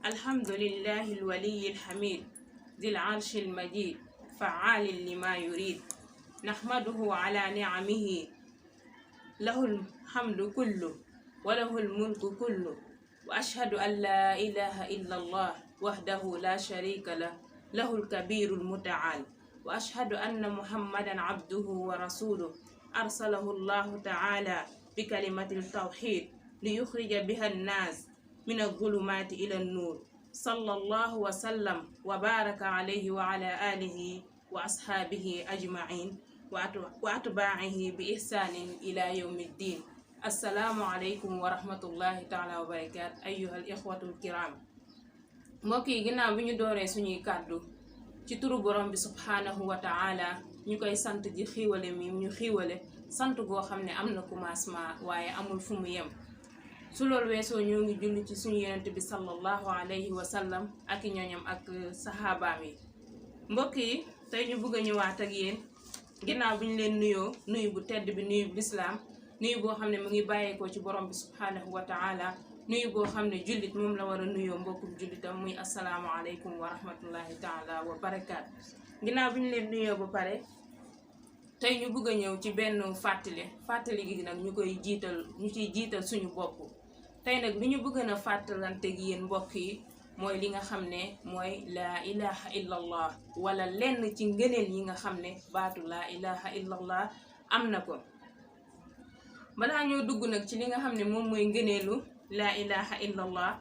الحمد لله الولي الحميد ذي العرش المجيد فعال لما يريد نحمده على نعمه له الحمد كله وله الملك كله وأشهد أن لا إله إلا الله وحده لا شريك له له الكبير المتعال وأشهد أن محمدا عبده ورسوله أرسله الله تعالى بكلمة التوحيد ليخرج بها الناس من الظلمات إلى النور صلى الله وسلم وبارك عليه وعلى آله وأصحابه أجمعين وأتباعه بإحسان إلى يوم الدين السلام عليكم ورحمة الله تعالى وبركاته أيها الإخوة الكرام موكي غيناw bi ñu dooree suñuy kàddu ci turu borom bi subhanahu wa ta'ala ñu koy sant ji xiiwale mi ñu xiiwale sant goo xam ne am na commencement waaye amul fu mu yem su loolu weesoo ñoo ngi julli ci suñu yonent bi sallallahu alayhi wa sallam ak ñooñam ak saxaabaam yi mbokk yi tey ñu bëgg a ñëwaat ak yéen ginnaaw bi ñu leen nuyoo nuyu bu tedd bi nuyu bu lislaam nuyu boo xam ne mu ngi bàyyeekoo ci borom bi subhanahu wa ta'ala nuyu boo xam ne jullit moom la war a nuyoo mbokkum jullitam muy assalaamu aleykum wa rahmatullahi taala wa barakaatu ginnaaw bi ñu leen nuyoo ba pare tey ñu bëgg a ñëw ci benn fàttali gi nag ñu ciy jiital suñu bopp tey nag li ñu bëgg na fàttalante gi yéen mbokk yi mooy li nga xam ne mooy laa ilaha illallah wala lenn ci ngëneel yi nga xam ne baatu laa ilaha illallah am na ko balaa ñoo dugg nag ci li nga xam ne moom mooy ngëneelu laa ilaha illallah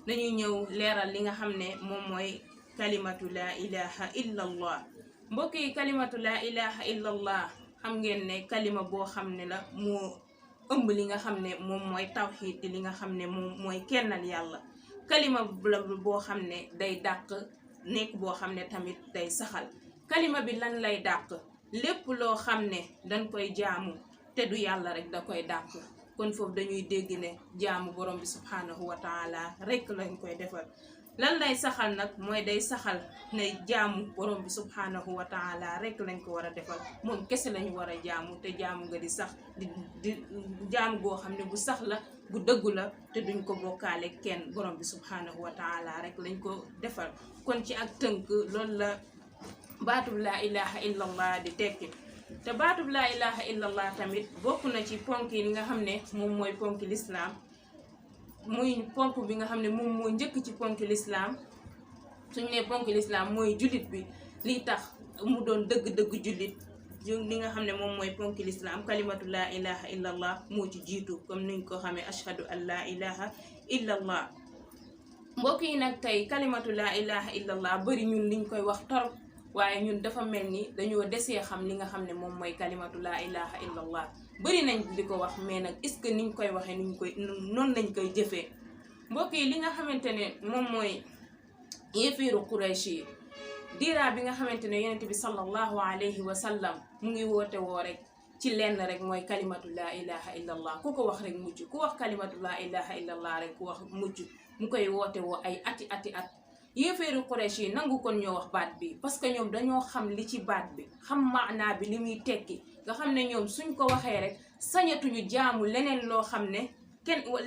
dañuy ñëw leeral li nga xam ne moom mooy kalimatu laa ilaha illallah mbokk yi kalimatu laa ilaha illallah xam ngeen ne kalima boo xam ne la moo ëmb li nga xam ne moom mooy tawxiid li nga xam ne moom mooy kennal yàlla kalima la boo xam ne day dàq nekk boo xam ne tamit day saxal kalima bi lan lay dàq lépp loo xam ne dañ koy jaamu te du yàlla rek da koy dàq kon foofu dañuy dégg ne jaamu borom bi subhanahu wa taala rek lañ koy defal lan lay saxal nag mooy day saxal ne jaamu borom bi subhanahu wa taala rek lañ ko war a defal moom kese lañu war a jaamu te jaamu nga di sax di jaamu goo xam ne bu sax la bu dëggu la te duñ ko bokkaale kenn borom bi subhanahu wa taala rek lañ ko defal kon ci ak tënk loolu la baatub laa ilaha illallah di tekki te baatub laa ilaha illallah tamit bokk na ci ponk yi nga xam ne moom mooy ponki lislaam muy ponk bi nga xam ne moom moo njëkk ci ponki lislaam suñu ne ponki lislaam mooy jullit bi liy tax mu doon dëgg-dëgg jullit li nga xam ne moom mooy ponki lislaam kalimatu laa ilaha illallah moo ci jiitu comme niñ ko xamee ashhadu an laa ilaha illallah mbokk yi nag tey kalimatu laa ilaha illallah bari ñun liñ koy wax torop waaye ñun dafa mel ni dañoo desee xam li nga xam ne moom mooy kalimatu laa ilaha illallah bari nañ di ko wax mais nag est-ce que niñ koy waxee noonu lañ koy jëfee mbokk yi li nga xamante ne moom mooy yéefiiru Quraysh yi diiraa bi nga xamante ne yonent bi sallallahu alayhi wa sallam mu ngi woote woo rek ci lenn rek mooy kalimatu laa ilaha illallah ku ko wax rek mucc ku wax kalimatu laa ilaha illallah rek ku wax mucc mu koy woote woo ay ati at yéeféeru Quraysh yi nangu kon ñoo wax baat bi parce que ñoom dañoo xam li ci baat bi xam maanaa bi li muy tekki nga xam ne ñoom suñ ko waxee rek sañatuñu jaamu leneen loo xam ne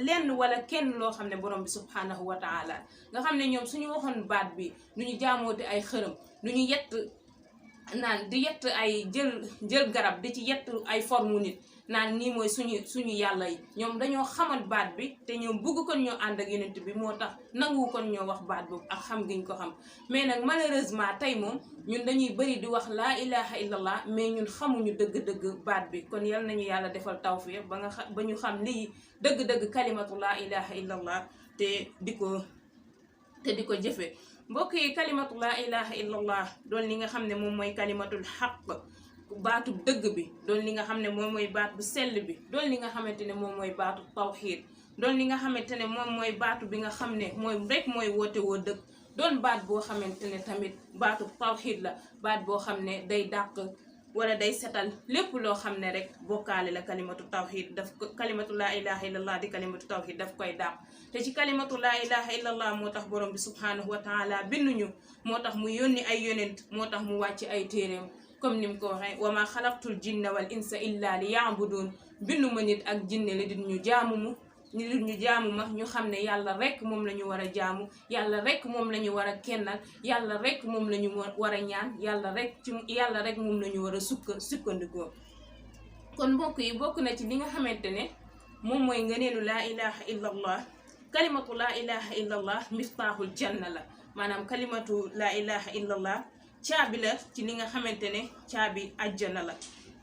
lenn wala kenn loo xam ne borom bi subhanahu wa taala nga xam ne ñoom suñu waxoon baat bi duñu jaamoote ay xërëm duñu yett naan di yett ay jël garab di ci yett ay formu nit naan nii mooy suñu yàlla yi ñoom dañoo xamal baat bi te ñoom bëgg kon ñoo ànd ak yonent bi moo tax nangu kon ñoo wax baat boobu ak xam giñ ko xam mais nag malheureusement tey moom ñun dañuy bëri di wax laa ilaha illallah mais ñun xamuñu dëgg-dëgg baat bi kon yal nañu yàlla defal tawfiq ba ñu xam lii dëgg-dëgg kalimatu laa ilaha illallah te di ko jëfe mbokk yi kalimatu laa ilaha illallah doon li nga xam ne moom mooy kalimatul xaq baatu dëgg bi doon li nga xam ne moom mooy baat bu sell bi doon li nga xamante ne moom mooy baatu tawxiid doon li nga xamante ne moom mooy baatu bi nga xam ne mooy woote woo dëgg doon baat boo xamante ne tamit baatu tawxiid la baat boo xam ne day dàq wala day setal lépp loo xam ne rek bokkaale la kalimatu tawxiid kalimatu laa ilaha illallah di kalimatu tawxiid daf koy dàq te ci kalimatu laa ilaha illallah moo tax borom bi subhanahu wa taala binduñu moo tax mu yónni ay yonent moo tax mu wàcc ay téeréem comme ni mu ko waxee wa ma xalaqtul jinna wal insa illa li yaabudun bindu ma nit ak jinne li di ñu jaamu mu ñu jaamu ma ñu xam ne yàlla rek moom la ñu war a jaamu yàlla rek moom la ñu war a kennal yàlla rek moom la ñu war a ñaan yàlla rek moom la ñu war a sukkandikoo. kon mbokk yi bokk na ci li nga xamante ne moom mooy ngëneelu laa ilaha illallah. kalimatu laa ilaha illallah miftaaxul janna la, maanaam kalimatu laa ilaha illallah caabi la ci li nga xamante ne caabi àjjana la.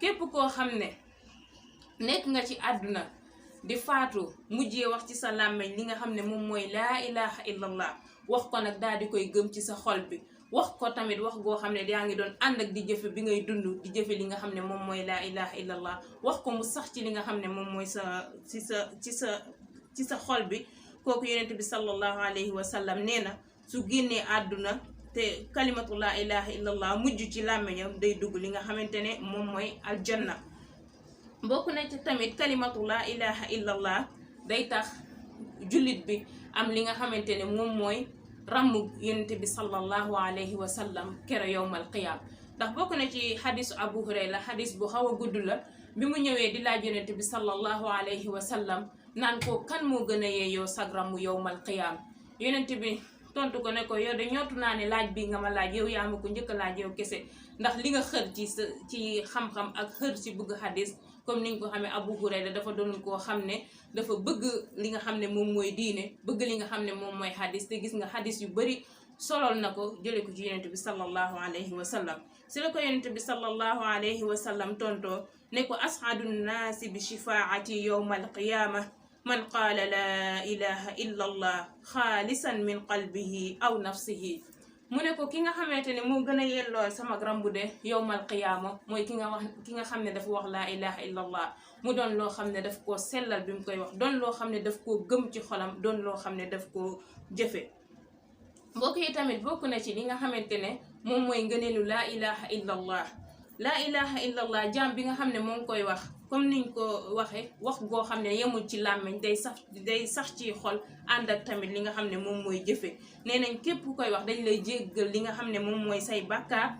képp koo xam ne nekk nga ci àdduna di faatu mujjee wax ci sa làmmeñ li nga xam ne moom mooy laa ilaha illallah, wax ko nag daal di koy gëm ci sa xol bi, wax ko tamit wax goo xam ne yaa ngi doon ànd ak di jëfe bi ngay dund di jëfe li nga xam ne moom mooy laa ilaha illallah, wax ko mu sax ci li nga xam ne moom mooy ci sa xol bi. kooku yonent bi sallallahu alayhi wa sallam nee na su génnee àdduna te kalimatu laa ilaha illallah mujj ci làmmeñam day dugg li nga xamante ne moom mooy aljanna. bokk na ci tamit kalimatu laa ilaha illallah day tax jullit bi am li nga xamante ne moom mooy ràmmu yonent bi sallallahu alayhi wa sallam kero yowmal qiyaam. ndax bokk na ci xadisu Abu Hurayra, xadis bu xaw a gudd la, bi mu ñëwee di laaj yonent bi sallallahu alayhi wa sallam naan ko kan moo gën a yeeyoo sag ràmmu yowmal qiyaam. yonent bi tontu ko ne ko yow de ñootu naa ne laaj bi nga ma laaj yow yaa ma ko njëkk a laaj yow kese, ndax li nga xër ci xam-xam ak xër ci bëgg xadis. comme niñ ko xamee Abu Hurayra dafa doon koo xam ne dafa bëgg li nga xam ne moom mooy diine, bëgg li nga xam ne moom mooy xadis, te gis nga xadis yu bari solol na ko jële ko ci yonent bi sallallahu alayhi wa sallam. si la ko yonent bi sallallahu alayhi wa sallam tontoo ne ko as'adu nnaasi bi shifaati yowma alqiyaama man qaala laa ilaha illa allah xaalisan min qalbihi aw nafsihi. mu ne ko ki nga xamante ne moo gën a yelloo sama rambu de yowmal qiyaama mooy ki nga xam ne dafa wax laa ilaha illallah mu doon loo xam ne daf koo sellal bi mu koy wax, doon loo xam ne daf koo gëm ci xolam, doon loo xam ne daf koo jëfe. mbokk yi tamit bokk na ci li nga xamante ne moom mooy ngëneelu laa ilaha illallah. laa ilaha illallah jaam bi nga xam ne moo ngi koy wax comme niñ ko waxe wax goo xam ne yemul ci làmmiñ, day sax ci xol ànd ak tamit li nga xam ne moom mooy jëfe. nee nañ képp koy wax dañ lay jéggal li nga xam ne moom mooy say bàkkaar,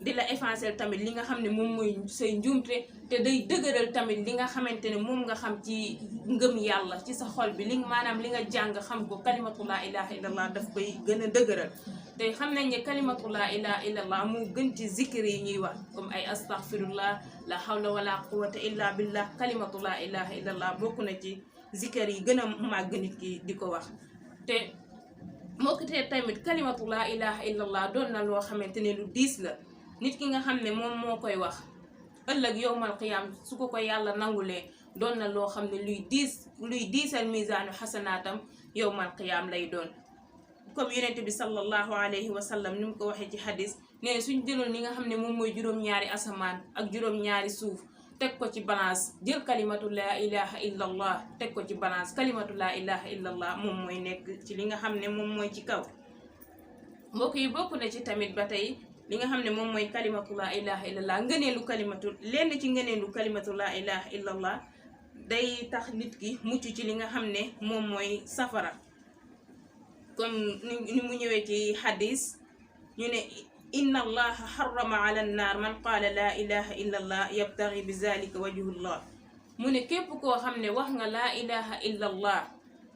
di la effacer tamit li nga xam ne moom mooy say njuumte, te day dëgëral tamit li nga xamante ne moom nga xam ci ngëm yàlla ci sa xol bi, maanaam li nga jàng xam ko kalimatu laa ilaha illallah daf koy gën a dëgëral. te xam nañ ne kalimatu laa ilaha illallah moo gën ci zikr yi ñuy wax comme ay astaghfirullah, la hawla wala quwwata illa billah. kalimatu laa ilaha illallah bokk na ci zikr yi gën a màgg nit ki di ko wax. te moo ko te tamit kalimatu laa ilaha illallah doon na loo xamante ne lu diis la. nit ki nga xam ne moom moo koy wax ëllëg yowmal qiyaam su ko yàlla nangulee doon na loo xam ne luy diisal misaanu xasanaatam yowmal qiyaam lay doon. comme yonent bi sallallahu alayhi wa sallam ni mu ko waxee ci xadis nee suñ jëloon li nga xam ne moom mooy juróom-ñaari asamaan ak juróom-ñaari suuf teg ko ci balance, jël kalimatu laa ilaha illallah teg ko ci balance, kalimatu laa ilaha illallah moom mooy nekk ci li nga xam ne moom mooy ci kaw. mbokk yi bokk na ci tamit ba tey li nga xam ne moom mooy kalimatu laa ilaha illallah lenn ci ngëneelu kalimatu laa ilaha illallah day tax nit ki mucc ci li nga xam ne moom mooy safara. comme ni mu ñëwee ci xadis ñu ne inna allaha harrama ala nnaar man qaala laa ilaha illallah yabtaghi bi zalika wajhullah. mu ne képp koo xam ne wax nga laa ilaha illallah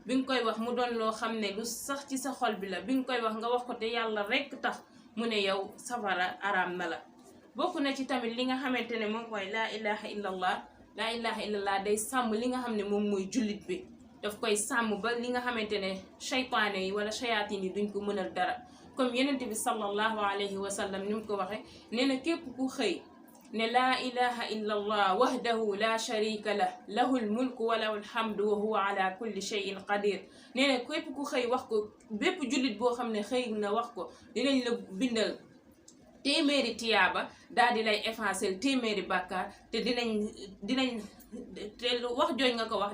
bi nga koy wax mu doon loo xam ne lu sax ci sa xol bi la, bi nga koy wax nga wax ko te yàlla rekk tax, mu ne yow safara araam na la. bokk na ci tamit li nga xamante ne moom mooy laa ilaha illallah day sàmm li nga xam ne moom mooy jullit bi, daf koy sàmm ba li nga xamante ne shaytaane yi wala shayatin yi duñ ko mënal dara. comme yonent bi sallallahu alayhi wa sallam ni mu ko waxe nee na képp ku xëy ne laa ilaha illallah wahdahu la sharika lah lahul mulku wa lahul hamdu wa huwa ala kulli shay'in qadir. nee na képp ku xëy wax ko, bépp jullit boo xam ne xëy na wax ko, dinañ la bindal téeméeri tiyaaba daal di lay effacer téeméeri bàkkaar, te dinañ te wax jooj nga ko wax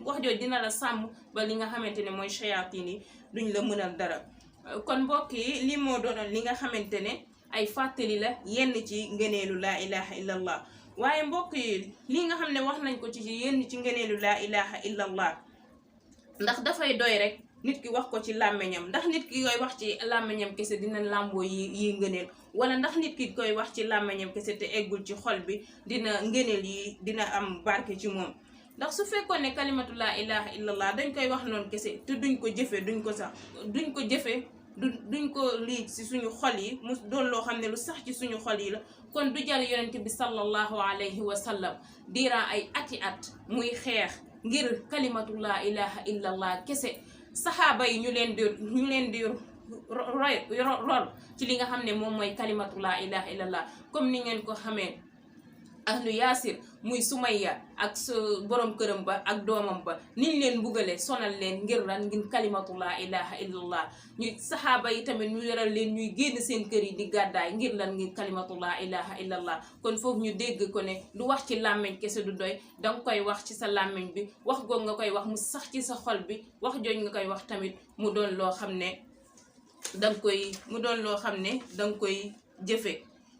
wax jooj dina la sàmm ba li nga xamante ne mooy shayatin yi duñ la mënal dara. kon mbokk yi li moo doonoon li nga xamante ne ay fàttali la yenn ci ngëneelu laa ilaha illallah. waaye mbokk yi li nga xam ne wax nañ ko ci yenn ci ngëneelu laa ilaha illallah, ndax dafay doy rek nit ki wax ko ci làmmiñam, ndax nit ki koy wax ci làmmiñam kese dina làmboo yi ngëneel, wala ndax nit ki koy wax ci làmmiñam kese te eggul ci xol bi dina ngëneel yi dina am barke ci moom. ndax su fekkoon ne kalimatu laa ilaha illallah dañ koy wax noonu kese te duñ ko jëfe duñ ko jëfe duñ ko lii ci suñu xol yi mu doon loo xam ne lu sax ci suñu xol yi la kon du jar yonent bi sallallahu alayhi wa sallam diiraa ay ati at muy xeex ngir kalimatu laa ilaha illallah kese saxaaba yi ñu leen di rol ci li nga xam ne moom mooy kalimatu laa ilaha illallah comme ni ngeen ko xamee ahlu yaasir muy Sumayya ak borom këram ba ak doomam ba niñ leen mbugale sonal leen ngir lan ngir kalimatu laa ilaha illallah ñu saxaaba yi tamit ñu yoral leen ñuy génn seen kër yi di gàddaay ngir lan ngir kalimatu laa ilaha illallah kon foofu ñu dégg ko ne du wax ci làmmiñ kese du doy danga koy wax ci sa làmmiñ bi wax goog nga koy wax mu sax ci sa xol bi wax jooj nga koy wax tamit mu doon loo xam ne danga koy jëfe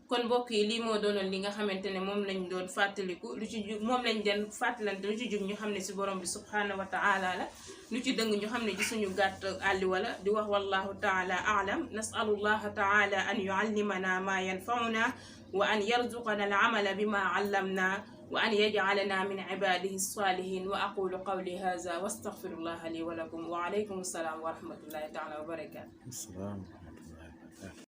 kon mbokk yi lii moo doonoon li nga xamante ne moom lañ doon fàttaliku moom lañ den fàttalante lu ci jub ñu xam ne si borom bi subhanahu wa taala la lu ci dëng ñu xam ne ci suñu gàtt àlli wala di wax wallahu taala aalam nasalullaha taala an yuallimana ma yanfauna wa an yarzuqana al amala bima allamna wa an yaj'alana min ibadihi salihin wa aqulu qawli hadha wa astaghfirullaha li wa lakum wa alaykum assalam wa rahmatullahi taala wa barakatuh.